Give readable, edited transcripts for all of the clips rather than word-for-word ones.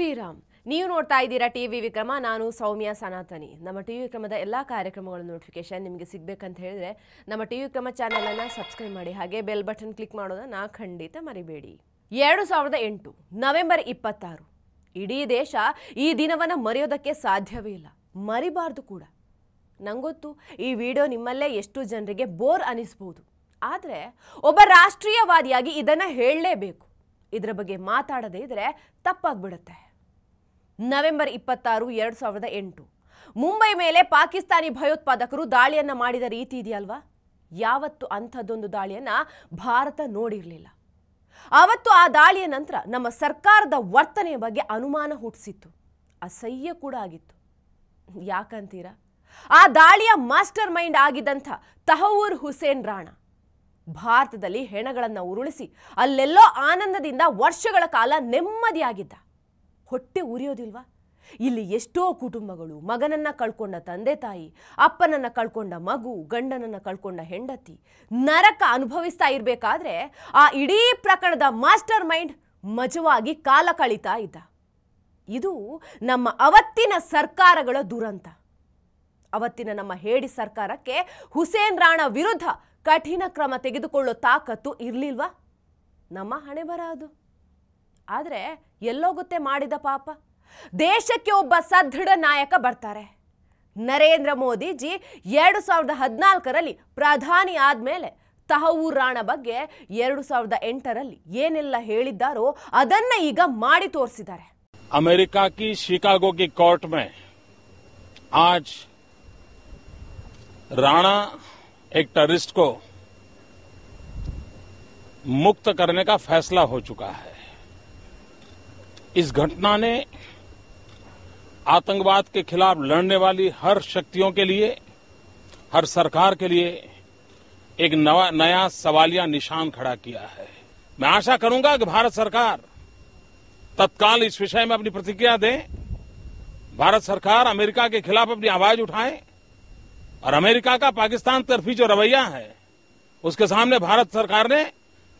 ಶ್ರೀರಾಮ್ ನೀವು ನೋಡ್ತಾ ಇದ್ದೀರಾ ಟಿವಿ ವಿಕ್ರಮ ನಾನು ಸೌಮ್ಯ ಸನಾತನಿ ನಮ್ಮ ಟಿವಿ ವಿಕ್ರಮದ ಎಲ್ಲಾ ಕಾರ್ಯಕ್ರಮಗಳ ನೋಟಿಫಿಕೇಶನ್ ನಿಮಗೆ ಸಿಗಬೇಕಂತ ಹೇಳಿದ್ರೆ ನಮ್ಮ ಟಿವಿ ವಿಕ್ರಮ ಚಾನೆಲ್ ಅನ್ನು ಸಬ್ಸ್ಕ್ರೈಬ್ ಮಾಡಿ ಹಾಗೆ ಬೆಲ್ ಬಟನ್ ಕ್ಲಿಕ್ ಮಾಡೋದನ್ನ ಖಂಡಿತ ಮರಿಬೇಡಿ 2008 ನವೆಂಬರ್ 26 ಇಡೀ ದೇಶ ಈ ದಿನವನ್ನು ಮರೆಯೋದಕ್ಕೆ ಸಾಧ್ಯವೇ ಇಲ್ಲ ಮರಿಬಾರದು ಕೂಡ ನಂಗೊತ್ತು ಈ ವಿಡಿಯೋ ನಿಮ್ಮಲ್ಲೇ ಎಷ್ಟು ಜನರಿಗೆ ಬೋರ್ ಅನಿಸಬಹುದು ಆದರೆ ಒಬ್ಬ ರಾಷ್ಟ್ರೀಯವಾದಿಯಾಗಿ ಇದನ್ನ ಹೇಳಲೇಬೇಕು ಇದರ ಬಗ್ಗೆ ಮಾತಾಡದೇ ಇದ್ರೆ ತಪ್ಪಾಗ್ಬಿಡುತ್ತೆ ನವೆಂಬರ್ 26 2008 ಮುಂಬೈ ಮೇಲೆ ಪಾಕಿಸ್ತಾನಿ ಭಯೋತ್ಪಾದಕರು ದಾಳಿಯನ್ನ ಮಾಡಿದ ರೀತಿ ಇದೆಯಲ್ವಾ ಯಾವತ್ತು ಅಂಥದ್ದೊಂದು ದಾಳಿಯನ್ನ ಭಾರತ ನೋಡಿರಲಿಲ್ಲ ಅವತ್ತು ಆ ದಾಳಿಯ ನಂತರ ನಮ್ಮ ಸರ್ಕಾರದ ವರ್ತನೆಯ ಬಗ್ಗೆ ಅನುಮಾನ ಹುಟ್ಟಿಸಿತ್ತು ಅಸಹ್ಯ ಕೂಡ ಆಗಿತ್ತು ಯಾಕಂತೀರಾ ಆ ದಾಳಿಯ ಮಾಸ್ಟರ್ ಮೈಂಡ್ ಆಗಿದ್ದಂಥ ತಹವೂರ್ ಹುಸೇನ್ ರಾಣಾ ಭಾರತದಲ್ಲಿ ಹೆಣಗಳನ್ನು ಉರುಳಿಸಿ ಅಲ್ಲೆಲ್ಲೋ ಆನಂದದಿಂದ ವರ್ಷಗಳ ಕಾಲ ನೆಮ್ಮದಿಯಾಗಿದ್ದ ಹೊಟ್ಟೆ ಉರಿಯೋದಿಲ್ವಾ ಇಲ್ಲಿ ಎಷ್ಟೋ ಕುಟುಂಬಗಳು ಮಗನನ್ನ ಕಳ್ಕೊಂಡ ತಂದೆ ತಾಯಿ ಅಪ್ಪನನ್ನ ಕಳ್ಕೊಂಡ ಮಗು ಗಂಡನನ್ನ ಕಳ್ಕೊಂಡ ಹೆಂಡತಿ ನರಕ ಅನುಭವಿಸ್ತಾ ಇರಬೇಕಾದ್ರೆ ಆ ಇಡೀ ಪ್ರಕರಣದ ಮಾಸ್ಟರ್ ಮೈಂಡ್ ಮಜವಾಗಿ ಕಾಲ ಕಳೀತಾ ಇದ್ದ ಇದು ನಮ್ಮ ಅವತ್ತಿನ ಸರ್ಕಾರಗಳ ದುರಂತ ಅವತ್ತಿನ ನಮ್ಮ ಹೇಡಿ ಸರ್ಕಾರಕ್ಕೆ ಹುಸೇನ್ ರಾಣಾ ವಿರುದ್ಧ ಕಠಿಣ ಕ್ರಮ ತೆಗೆದುಕೊಳ್ಳೋ ತಾಕತ್ತು ಇರಲಿಲ್ವಾ ನಮ್ಮ ಹಣೆ ಬರ ಅದು ಆದರೆ ಎಲ್ಲೋಗುತ್ತೆ ಮಾಡಿದ ಪಾಪ ದೇಶಕ್ಕೆ ಒಬ್ಬ ಸದೃಢ ನಾಯಕ ಬರ್ತಾರೆ ನರೇಂದ್ರ ಮೋದಿಜಿ 2014ರಲ್ಲಿ ಪ್ರಧಾನಿ ಆದ್ಮೇಲೆ ತಹವೂರ್ ರಾಣಾ ಬಗ್ಗೆ 2008ರಲ್ಲಿ ಏನೆಲ್ಲ ಹೇಳಿದ್ದಾರೋ ಅದನ್ನ ಈಗ ಮಾಡಿ ತೋರಿಸಿದ್ದಾರೆ अमेरिका की शिकागो की कोर्ट में आज राणा एक टेररिस्ट को मुक्त करने का फैसला हो चुका है इस घटना ने आतंकवाद के खिलाफ लड़ने वाली हर शक्तियों के लिए हर सरकार के लिए एक नया सवालिया निशान खड़ा किया है मैं आशा करूंगा कि भारत सरकार तत्काल इस विषय में अपनी प्रतिक्रिया दे भारत सरकार अमेरिका के खिलाफ अपनी आवाज उठाए और अमेरिका का पाकिस्तान तरफी जो रवैया है उसके सामने भारत सरकार ने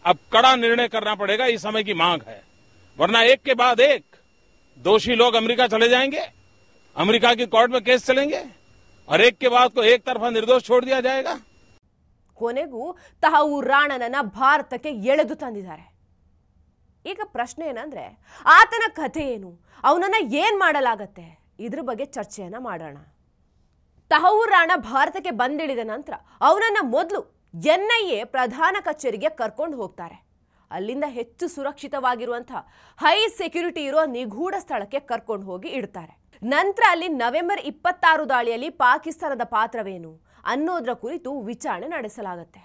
अब कड़ा निर्णय करना पड़ेगा इस समय की मांग है वरना एक के बाद एक दोषी लोग अमेरिका चले जाएंगे अमेरिका की कोर्ट में केस चलेंगे और एक के बाद को एक तरफा निर्दोष छोड़ दिया जाएगा ಕೊನೆಗೂ ತಹವೂರ್ ರಾಣಾನನ್ನ ಭಾರತಕ್ಕೆ ಎಳೆದು ತಂದಿದ್ದಾರೆ ಈಗ ಪ್ರಶ್ನೆ ಏನಂದ್ರೆ ಆತನ ಕಥೆ ಏನು ಅವನನ್ನ ಏನ್ ಮಾಡಲಾಗತ್ತೆ ಇದ್ರ ಬಗ್ಗೆ ಚರ್ಚೆಯನ್ನ ಮಾಡೋಣ ತಹವೂರ್ ರಾಣಾ ಭಾರತಕ್ಕೆ ಬಂದಿಳಿದ ನಂತರ ಅವನನ್ನ ಮೊದಲು ಎನ್ಐಎ ಪ್ರಧಾನ ಕಚೇರಿಗೆ ಕರ್ಕೊಂಡು ಹೋಗ್ತಾರೆ ಅಲ್ಲಿಂದ ಹೆಚ್ಚು ಸುರಕ್ಷಿತವಾಗಿರುವಂತಹ ಹೈ ಸೆಕ್ಯೂರಿಟಿ ಇರೋ ನಿಗೂಢ ಸ್ಥಳಕ್ಕೆ ಕರ್ಕೊಂಡು ಹೋಗಿ ಇಡ್ತಾರೆ ನಂತರ ಅಲ್ಲಿ ನವೆಂಬರ್ 26 ದಾಳಿಯಲ್ಲಿ ಪಾಕಿಸ್ತಾನದ ಪಾತ್ರವೇನು ಅನ್ನೋದರ ಕುರಿತು ವಿಚಾರಣೆ ನಡೆಸಲಾಗುತ್ತೆ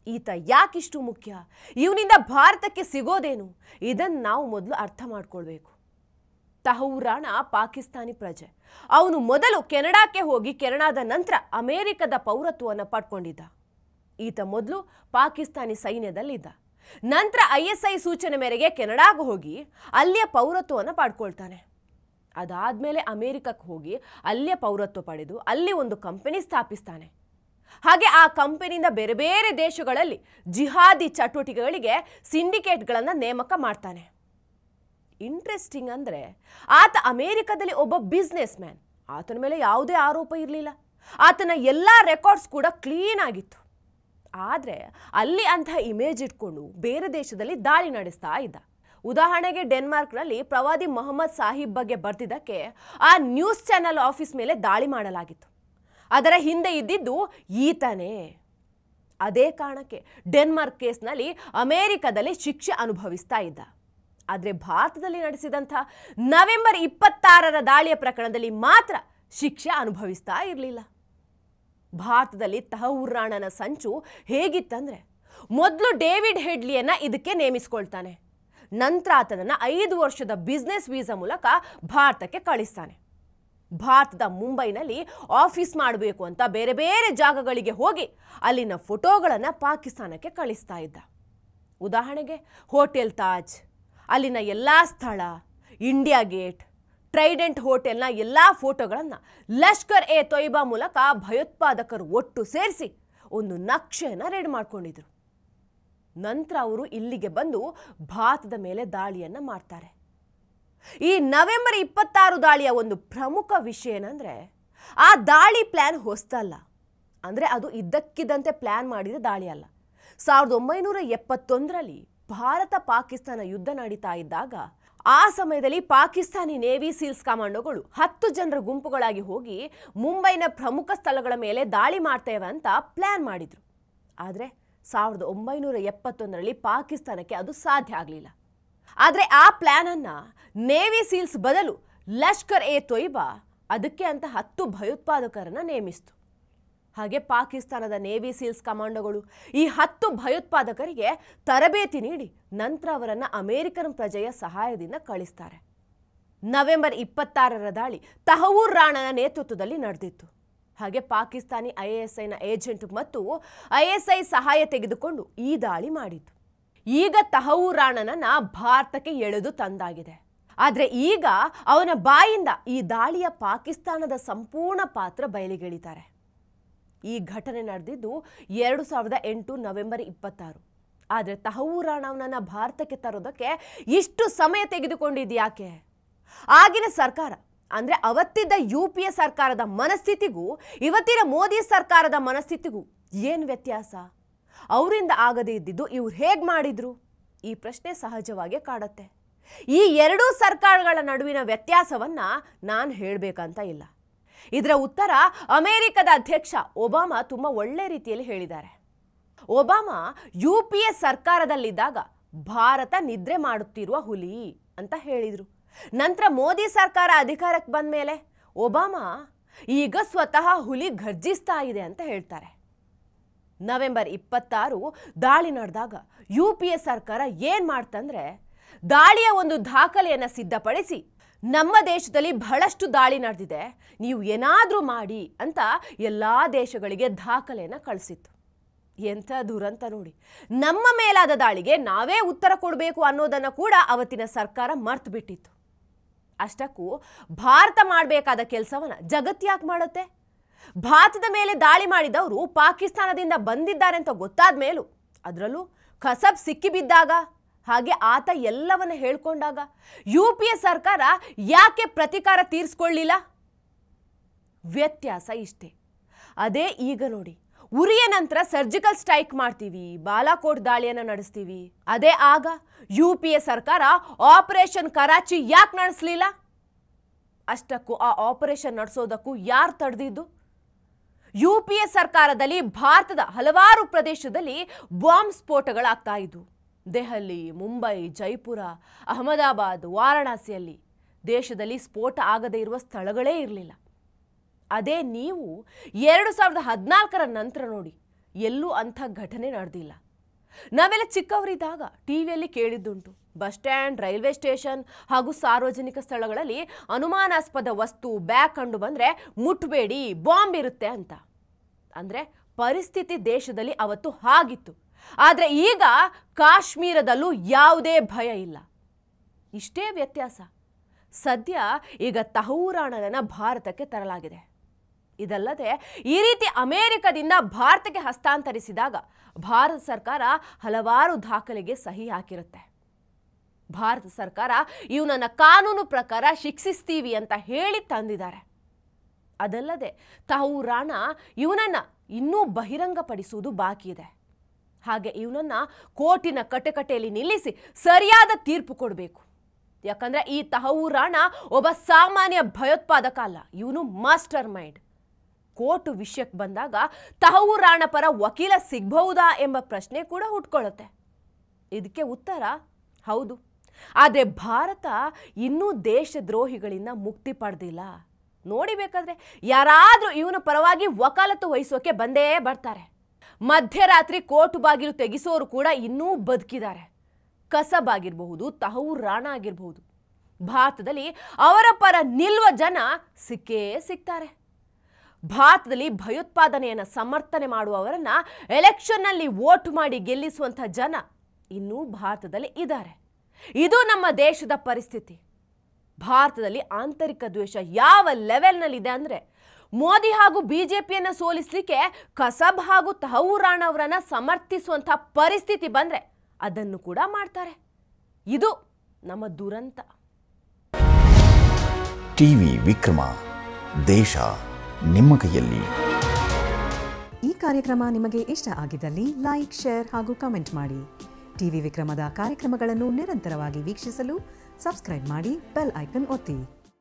ಈತ ಯಾಕಿಷ್ಟು ಮುಖ್ಯ ಇವನಿಂದ ಭಾರತಕ್ಕೆ ಸಿಗೋದೇನು ಇದನ್ನು ನಾವು ಮೊದಲು ಅರ್ಥ ಮಾಡ್ಕೊಳ್ಬೇಕು ತಹವೂರ್ ರಾಣಾ ಪಾಕಿಸ್ತಾನಿ ಪ್ರಜೆ ಅವನು ಮೊದಲು ಕೆನಡಾಕ್ಕೆ ಹೋಗಿ ಕೆನಡಾದ ನಂತರ ಅಮೆರಿಕದ ಪೌರತ್ವವನ್ನು ಪಡ್ಕೊಂಡಿದ್ದ ಈತ ಮೊದಲು ಪಾಕಿಸ್ತಾನಿ ಸೈನ್ಯದಲ್ಲಿದ್ದ ನಂತರ ISI ಸೂಚನೆ ಮೇರೆಗೆ ಕೆನಡಾಗೆ ಹೋಗಿ ಅಲ್ಲಿಯ ಪೌರತ್ವವನ್ನು ಪಡ್ಕೊಳ್ತಾನೆ ಅದಾದ್ಮೇಲೆ ಅಮೆರಿಕಕ್ಕೆ ಹೋಗಿ ಅಲ್ಲಿಯ ಪೌರತ್ವ ಪಡೆದು ಅಲ್ಲಿ ಒಂದು ಕಂಪನಿ ಸ್ಥಾಪಿಸ್ತಾನೆ ಹಾಗೆ ಆ ಕಂಪನಿಯಿಂದ ಬೇರೆ ಬೇರೆ ದೇಶಗಳಲ್ಲಿ ಜಿಹಾದಿ ಚಟುವಟಿಕೆಗಳಿಗೆ ಸಿಂಡಿಕೇಟ್ಗಳನ್ನು ನೇಮಕ ಮಾಡ್ತಾನೆ ಇಂಟ್ರೆಸ್ಟಿಂಗ್ ಅಂದ್ರೆ ಆತ ಅಮೆರಿಕದಲ್ಲಿ ಒಬ್ಬ ಬಿಸ್ನೆಸ್ ಮ್ಯಾನ್ ಆತನ ಮೇಲೆ ಯಾವುದೇ ಆರೋಪ ಇರಲಿಲ್ಲ ಆತನ ಎಲ್ಲ ರೆಕಾರ್ಡ್ಸ್ ಕೂಡ ಕ್ಲೀನ್ ಆಗಿತ್ತು ಆದರೆ ಅಲ್ಲಿ ಅಂತಹ ಇಮೇಜ್ ಇಟ್ಕೊಂಡು ಬೇರೆ ದೇಶದಲ್ಲಿ ದಾಳಿ ನಡೆಸ್ತಾ ಇದ್ದ ಉದಾಹರಣೆಗೆ ಡೆನ್ಮಾರ್ಕ್ನಲ್ಲಿ ಪ್ರವಾದಿ ಮೊಹಮ್ಮದ್ ಸಾಹಿಬ್ ಬಗ್ಗೆ ಬರ್ತಿದ್ದಕ್ಕೆ ಆ ನ್ಯೂಸ್ ಚಾನೆಲ್ ಆಫೀಸ್ ಮೇಲೆ ದಾಳಿ ಮಾಡಲಾಗಿತ್ತು ಅದರ ಹಿಂದೆ ಇದ್ದಿದ್ದು ಈತನೇ ಅದೇ ಕಾರಣಕ್ಕೆ ಡೆನ್ಮಾರ್ಕ್ ಕೇಸ್ನಲ್ಲಿ ಅಮೆರಿಕದಲ್ಲಿ ಶಿಕ್ಷೆ ಅನುಭವಿಸ್ತಾ ಇದ್ದ ಆದರೆ ಭಾರತದಲ್ಲಿ ನಡೆಸಿದಂಥ ನವೆಂಬರ್ 26ರ ದಾಳಿಯ ಪ್ರಕರಣದಲ್ಲಿ ಮಾತ್ರ ಶಿಕ್ಷೆ ಅನುಭವಿಸ್ತಾ ಇರಲಿಲ್ಲ ಭಾರತದಲ್ಲಿ ತಹವೂರ್ ರಾಣಾನ ಸಂಚು ಹೇಗಿತ್ತಂದ್ರೆ ಮೊದಲು ಡೇವಿಡ್ ಹೆಡ್ಲಿಯನ್ನ ಇದಕ್ಕೆ ನೇಮಿಸಿಕೊಳ್ತಾನೆ ನಂತರ ಆತನನ್ನ 5 ವರ್ಷದ ಬಿಸ್ನೆಸ್ ವೀಸಾ ಮೂಲಕ ಭಾರತಕ್ಕೆ ಕಳಿಸ್ತಾನೆ ಭಾರತದ ಮುಂಬೈನಲ್ಲಿ ಆಫೀಸ್ ಮಾಡಬೇಕು ಅಂತ ಬೇರೆ ಬೇರೆ ಜಾಗಗಳಿಗೆ ಹೋಗಿ ಅಲ್ಲಿನ ಫೋಟೋಗಳನ್ನು ಪಾಕಿಸ್ತಾನಕ್ಕೆ ಕಳಿಸ್ತಾ ಇದ್ದ ಉದಾಹರಣೆಗೆ ಹೋಟೆಲ್ ತಾಜ್ ಅಲ್ಲಿನ ಎಲ್ಲ ಸ್ಥಳ ಇಂಡಿಯಾ ಗೇಟ್ ಟ್ರೈಡೆಂಟ್ ಹೋಟೆಲ್ನ ಎಲ್ಲ ಫೋಟೋಗಳನ್ನು ಲಷ್ಕರ್ ಎ ತೊಯ್ಬಾ ಮೂಲಕ ಭಯೋತ್ಪಾದಕರು ಒಟ್ಟು ಸೇರಿಸಿ ಒಂದು ನಕ್ಷೆಯನ್ನು ರೆಡಿ ಮಾಡ್ಕೊಂಡಿದ್ರು ನಂತರ ಅವರು ಇಲ್ಲಿಗೆ ಬಂದು ಭಾರತದ ಮೇಲೆ ದಾಳಿಯನ್ನು ಮಾಡ್ತಾರೆ ಈ ನವೆಂಬರ್ 26 ದಾಳಿಯ ಒಂದು ಪ್ರಮುಖ ವಿಷಯ ಏನಂದ್ರೆ ಆ ದಾಳಿ ಪ್ಲಾನ್ ಹೊಸ್ತಲ್ಲ. ಅಂದರೆ ಅದು ಇದ್ದಕ್ಕಿದ್ದಂತೆ ಪ್ಲಾನ್ ಮಾಡಿದ ದಾಳಿ ಅಲ್ಲ. 1971ರಲ್ಲಿ ಭಾರತ ಪಾಕಿಸ್ತಾನ ಯುದ್ಧ ನಡೀತಾ ಇದ್ದಾಗ ಆ ಸಮಯದಲ್ಲಿ ಪಾಕಿಸ್ತಾನಿ ನೇವಿ ಸೀಲ್ಸ್ ಕಮಾಂಡೋಗಳು 10 ಜನರ ಗುಂಪುಗಳಾಗಿ ಹೋಗಿ ಮುಂಬೈನ ಪ್ರಮುಖ ಸ್ಥಳಗಳ ಮೇಲೆ ದಾಳಿ ಮಾಡ್ತೇವೆ ಅಂತ ಪ್ಲಾನ್ ಮಾಡಿದ್ರು. ಆದರೆ 1971ರಲ್ಲಿ ಪಾಕಿಸ್ತಾನಕ್ಕೆ ಅದು ಸಾಧ್ಯ ಆಗಲಿಲ್ಲ. ಆದರೆ ಆ ಪ್ಲಾನ್ ಅನ್ನ ನೇವಿ ಸೀಲ್ಸ್ ಬದಲು ಲಷ್ಕರ್ ಎ ತೊಯ್ಬಾ ಅದಕ್ಕೆ ಅಂತ 10 ಭಯೋತ್ಪಾದಕರನ್ನ ನೇಮಿಸಿತು. ಹಾಗೆ ಪಾಕಿಸ್ತಾನದ ನೇವಿ ಸೀಲ್ಸ್ ಕಮಾಂಡೋಗಳು ಈ 10 ಭಯೋತ್ಪಾದಕರಿಗೆ ತರಬೇತಿ ನೀಡಿ ನಂತರ ಅವರನ್ನು ಅಮೆರಿಕನ್ ಪ್ರಜೆಯ ಸಹಾಯದಿಂದ ಕಳಿಸ್ತಾರೆ. ನವೆಂಬರ್ 26ರ ದಾಳಿ ತಹವೂರ್ ರಾಣನ ನೇತೃತ್ವದಲ್ಲಿ ನಡೆದಿತ್ತು. ಹಾಗೆ ಪಾಕಿಸ್ತಾನಿ ISIನ ಏಜೆಂಟ್ ಮತ್ತು ISI ಸಹಾಯ ತೆಗೆದುಕೊಂಡು ಈ ದಾಳಿ ಮಾಡಿತ್ತು. ಈಗ ತಹವೂರ್ ರಾಣನನ್ನ ಭಾರತಕ್ಕೆ ಎಳೆದು ತಂದಾಗಿದೆ. ಆದರೆ ಈಗ ಅವನ ಬಾಯಿಂದ ಈ ದಾಳಿಯ ಪಾಕಿಸ್ತಾನದ ಸಂಪೂರ್ಣ ಪಾತ್ರ ಬಯಲಿಗೆಳಿತಾರೆ. ಈ ಘಟನೆ ನಡೆದಿದ್ದು 2008 ನವೆಂಬರ್ 26. ಆದರೆ ತಹವೂರ್ ರಾಣವನನ್ನ ಭಾರತಕ್ಕೆ ತರೋದಕ್ಕೆ ಇಷ್ಟು ಸಮಯ ತೆಗೆದುಕೊಂಡಿದ್ಯಾಕೆ? ಆಗಿನ ಸರ್ಕಾರ ಅಂದರೆ ಅವತ್ತಿದ್ದ UPA ಸರ್ಕಾರದ ಮನಸ್ಥಿತಿಗೂ ಇವತ್ತಿನ ಮೋದಿ ಸರ್ಕಾರದ ಮನಸ್ಥಿತಿಗೂ ಏನು ವ್ಯತ್ಯಾಸ? ಅವರಿಂದ ಆಗದೇ ಇದ್ದಿದ್ದು ಇವ್ರು ಹೇಗೆ ಮಾಡಿದ್ರು? ಈ ಪ್ರಶ್ನೆ ಸಹಜವಾಗಿ ಕಾಡುತ್ತೆ. ಈ ಎರಡೂ ಸರ್ಕಾರಗಳ ನಡುವಿನ ವ್ಯತ್ಯಾಸವನ್ನ ನಾನು ಹೇಳಬೇಕಂತ ಇಲ್ಲ. ಇದರ ಉತ್ತರ ಅಮೆರಿಕದ ಅಧ್ಯಕ್ಷ ಒಬಾಮಾ ತುಂಬ ಒಳ್ಳೆ ರೀತಿಯಲ್ಲಿ ಹೇಳಿದ್ದಾರೆ. ಒಬಾಮಾ UPA ಸರ್ಕಾರದಲ್ಲಿದ್ದಾಗ ಭಾರತ ನಿದ್ರೆ ಮಾಡುತ್ತಿರುವ ಹುಲಿ ಅಂತ ಹೇಳಿದರು. ನಂತರ ಮೋದಿ ಸರ್ಕಾರ ಅಧಿಕಾರಕ್ಕೆ ಬಂದ ಮೇಲೆ ಒಬಾಮಾ ಈಗ ಸ್ವತಃ ಹುಲಿ ಘರ್ಜಿಸ್ತಾ ಇದೆ ಅಂತ ಹೇಳ್ತಾರೆ. ನವೆಂಬರ್ 26 ದಾಳಿ ನಡೆದಾಗ UPA ಸರ್ಕಾರ ಏನು ಮಾಡ್ತಂದ್ರೆ ದಾಳಿಯ ಒಂದು ದಾಖಲೆಯನ್ನು ಸಿದ್ಧಪಡಿಸಿ ನಮ್ಮ ದೇಶದಲ್ಲಿ ಬಹಳಷ್ಟು ದಾಳಿ ನಡೆದಿದೆ, ನೀವು ಏನಾದರೂ ಮಾಡಿ ಅಂತ ಎಲ್ಲ ದೇಶಗಳಿಗೆ ದಾಖಲೆಯನ್ನು ಕಳಿಸಿತ್ತು. ಎಂಥ ದುರಂತ ನೋಡಿ. ನಮ್ಮ ಮೇಲಾದ ದಾಳಿಗೆ ನಾವೇ ಉತ್ತರ ಕೊಡಬೇಕು ಅನ್ನೋದನ್ನು ಕೂಡ ಅವತ್ತಿನ ಸರ್ಕಾರ ಮರ್ತು ಬಿಟ್ಟಿತ್ತು. ಅಷ್ಟಕ್ಕೂ ಭಾರತ ಮಾಡಬೇಕಾದ ಕೆಲಸವನ್ನು ಜಗತ್ಯಾಕೆ ಮಾಡುತ್ತೆ? ಭಾರತದ ಮೇಲೆ ದಾಳಿ ಮಾಡಿದವರು ಪಾಕಿಸ್ತಾನದಿಂದ ಬಂದಿದ್ದಾರೆ ಅಂತ ಗೊತ್ತಾದ ಮೇಲೂ, ಅದರಲ್ಲೂ ಕಸಬ್ ಸಿಕ್ಕಿಬಿದ್ದಾಗ, ಹಾಗೆ ಆತ ಎಲ್ಲವನ್ನ ಹೇಳ್ಕೊಂಡಾಗ UPA ಸರ್ಕಾರ ಯಾಕೆ ಪ್ರತೀಕಾರ ತೀರಿಸ್ಕೊಳ್ಳಿಲ್ಲ? ವ್ಯತ್ಯಾಸ ಇಷ್ಟೇ. ಅದೇ ಈಗ ನೋಡಿ, ಉರಿಯ ನಂತರ ಸರ್ಜಿಕಲ್ ಸ್ಟ್ರೈಕ್ ಮಾಡ್ತೀವಿ, ಬಾಲಾಕೋಟ್ ದಾಳಿಯನ್ನು ನಡೆಸ್ತೀವಿ. ಅದೇ ಆಗ UPA ಸರ್ಕಾರ ಆಪರೇಷನ್ ಕರಾಚಿ ಯಾಕೆ ನಡೆಸಲಿಲ್ಲ? ಅಷ್ಟಕ್ಕೂ ಆ ಆಪರೇಷನ್ ನಡೆಸೋದಕ್ಕೂ ಯಾರು ತಡೆದಿದ್ದು? UPA ಸರ್ಕಾರದಲ್ಲಿ ಭಾರತದ ಹಲವಾರು ಪ್ರದೇಶದಲ್ಲಿ ಬಾಂಬ್ ಸ್ಫೋಟಗಳಾಗ್ತಾ ಇದ್ವು. ದೆಹಲಿ, ಮುಂಬೈ, ಜೈಪುರ, ಅಹಮದಾಬಾದ್, ವಾರಣಾಸಿಯಲ್ಲಿ ದೇಶದಲ್ಲಿ ಸ್ಫೋಟ ಆಗದೇ ಇರುವ ಸ್ಥಳಗಳೇ ಇರಲಿಲ್ಲ. ಅದೇ ನೀವು 2014ರ ನಂತರ ನೋಡಿ, ಎಲ್ಲೂ ಅಂಥ ಘಟನೆ ನಡೆದಿಲ್ಲ. ನಾವೆಲ್ಲ ಚಿಕ್ಕವರಿದ್ದಾಗ ಟಿವಿಯಲ್ಲಿ ಕೇಳಿದ್ದುಂಟು, ಬಸ್ ಸ್ಟ್ಯಾಂಡ್, ರೈಲ್ವೆ ಸ್ಟೇಷನ್ ಹಾಗೂ ಸಾರ್ವಜನಿಕ ಸ್ಥಳಗಳಲ್ಲಿ ಅನುಮಾನಾಸ್ಪದ ವಸ್ತು, ಬ್ಯಾಗ್ ಕಂಡು ಬಂದರೆ ಮುಟ್ಬೇಡಿ, ಬಾಂಬ್ ಇರುತ್ತೆ ಅಂತ. ಅಂದರೆ ಪರಿಸ್ಥಿತಿ ದೇಶದಲ್ಲಿ ಅವತ್ತು ಹಾಗಿತ್ತು. ಆದರೆ ಈಗ ಕಾಶ್ಮೀರದಲ್ಲೂ ಯಾವುದೇ ಭಯ ಇಲ್ಲ. ಇಷ್ಟೇ ವ್ಯತ್ಯಾಸ. ಸದ್ಯ ಈಗ ತಹವೂರ್ ರಾಣನನ್ನ ಭಾರತಕ್ಕೆ ತರಲಾಗಿದೆ. ಇದಲ್ಲದೆ ಈ ರೀತಿ ಅಮೆರಿಕದಿಂದ ಭಾರತಕ್ಕೆ ಹಸ್ತಾಂತರಿಸಿದಾಗ ಭಾರತ ಸರ್ಕಾರ ಹಲವಾರು ದಾಖಲೆಗೆ ಸಹಿ ಹಾಕಿರುತ್ತೆ. ಭಾರತ ಸರ್ಕಾರ ಇವನನ್ನ ಕಾನೂನು ಪ್ರಕಾರ ಶಿಕ್ಷಿಸ್ತೀವಿ ಅಂತ ಹೇಳಿ ತಂದಿದ್ದಾರೆ. ಅದಲ್ಲದೆ ತಹವೂರ್ ರಾಣ ಇವನನ್ನ ಇನ್ನೂ ಬಹಿರಂಗಪಡಿಸುವುದು ಬಾಕಿ ಇದೆ. ಹಾಗೆ ಇವನನ್ನ ಕೋರ್ಟಿನ ಕಟಕಟೆಯಲ್ಲಿ ನಿಲ್ಲಿಸಿ ಸರಿಯಾದ ತೀರ್ಪು ಕೊಡಬೇಕು. ಯಾಕಂದ್ರೆ ಈ ತಹವೂರ್ ರಾಣ ಒಬ್ಬ ಸಾಮಾನ್ಯ ಭಯೋತ್ಪಾದಕ ಅಲ್ಲ, ಇವನು ಮಾಸ್ಟರ್ ಮೈಂಡ್. ಕೋರ್ಟ್ ವಿಷಯಕ್ಕೆ ಬಂದಾಗ ತಹವೂರ್ ರಾಣ ಪರ ವಕೀಲ ಸಿಗಬಹುದಾ ಎಂಬ ಪ್ರಶ್ನೆ ಕೂಡ ಹುಟ್ಕೊಳ್ಳುತ್ತೆ. ಇದಕ್ಕೆ ಉತ್ತರ ಹೌದು. ಆದರೆ ಭಾರತ ಇನ್ನೂ ದೇಶದ್ರೋಹಿಗಳಿಂದ ಮುಕ್ತಿ ಪಡೆದಿಲ್ಲ. ನೋಡಿಬೇಕಾದ್ರೆ ಯಾರಾದರೂ ಇವನ ಪರವಾಗಿ ವಕಾಲತ್ತು ವಹಿಸೋಕೆ ಬಂದೇ ಬರ್ತಾರೆ. ಮಧ್ಯರಾತ್ರಿ ಕೋರ್ಟ್ ಬಾಗಿಲು ತೆಗೆಸೋರು ಕೂಡ ಇನ್ನೂ ಬದುಕಿದ್ದಾರೆ. ಕಸಬ್ ಆಗಿರಬಹುದು, ತಹವೂರ್ ರಾಣ ಆಗಿರಬಹುದು, ಭಾರತದಲ್ಲಿ ಅವರ ಪರ ನಿಲ್ಲುವ ಜನ ಸಿಕ್ಕೇ ಸಿಗ್ತಾರೆ. ಭಾರತದಲ್ಲಿ ಭಯೋತ್ಪಾದನೆಯನ್ನು ಸಮರ್ಥನೆ ಮಾಡುವವರನ್ನ ಎಲೆಕ್ಷನ್ನಲ್ಲಿ ವೋಟ್ ಮಾಡಿ ಗೆಲ್ಲಿಸುವಂಥ ಜನ ಇನ್ನೂ ಭಾರತದಲ್ಲಿ ಇದ್ದಾರೆ. ಇದು ನಮ್ಮ ದೇಶದ ಪರಿಸ್ಥಿತಿ. ಭಾರತದಲ್ಲಿ ಆಂತರಿಕ ದ್ವೇಷ ಯಾವ ಲೆವೆಲ್ನಲ್ಲಿದೆ ಅಂದರೆ, ಮೋದಿ ಹಾಗೂ ಬಿಜೆಪಿಯನ್ನು ಸೋಲಿಸಲಿಕ್ಕೆ ಕಸಬ್ ಹಾಗೂ ತಹವೂರ್ ರಾಣ ಅವರನ್ನ ಸಮರ್ಥಿಸುವಂಥ ಪರಿಸ್ಥಿತಿ ಬಂದರೆ ಅದನ್ನು ಕೂಡ ಮಾಡ್ತಾರೆ. ಇದು ನಮ್ಮ ದುರಂತ. ಟಿವಿ ವಿಕ್ರಮ, ದೇಶ ನಿಮ್ಮ ಕೈಯಲ್ಲಿ. ಈ ಕಾರ್ಯಕ್ರಮ ನಿಮಗೆ ಇಷ್ಟ ಆಗಿದ್ದಲ್ಲಿ ಲೈಕ್, ಶೇರ್ ಹಾಗೂ ಕಮೆಂಟ್ ಮಾಡಿ. ಟಿವಿ ವಿಕ್ರಮದ ಕಾರ್ಯಕ್ರಮಗಳನ್ನು ನಿರಂತರವಾಗಿ ವೀಕ್ಷಿಸಲು ಸಬ್ಸ್ಕ್ರೈಬ್ ಮಾಡಿ, ಬೆಲ್ ಐಕನ್ ಒತ್ತಿ.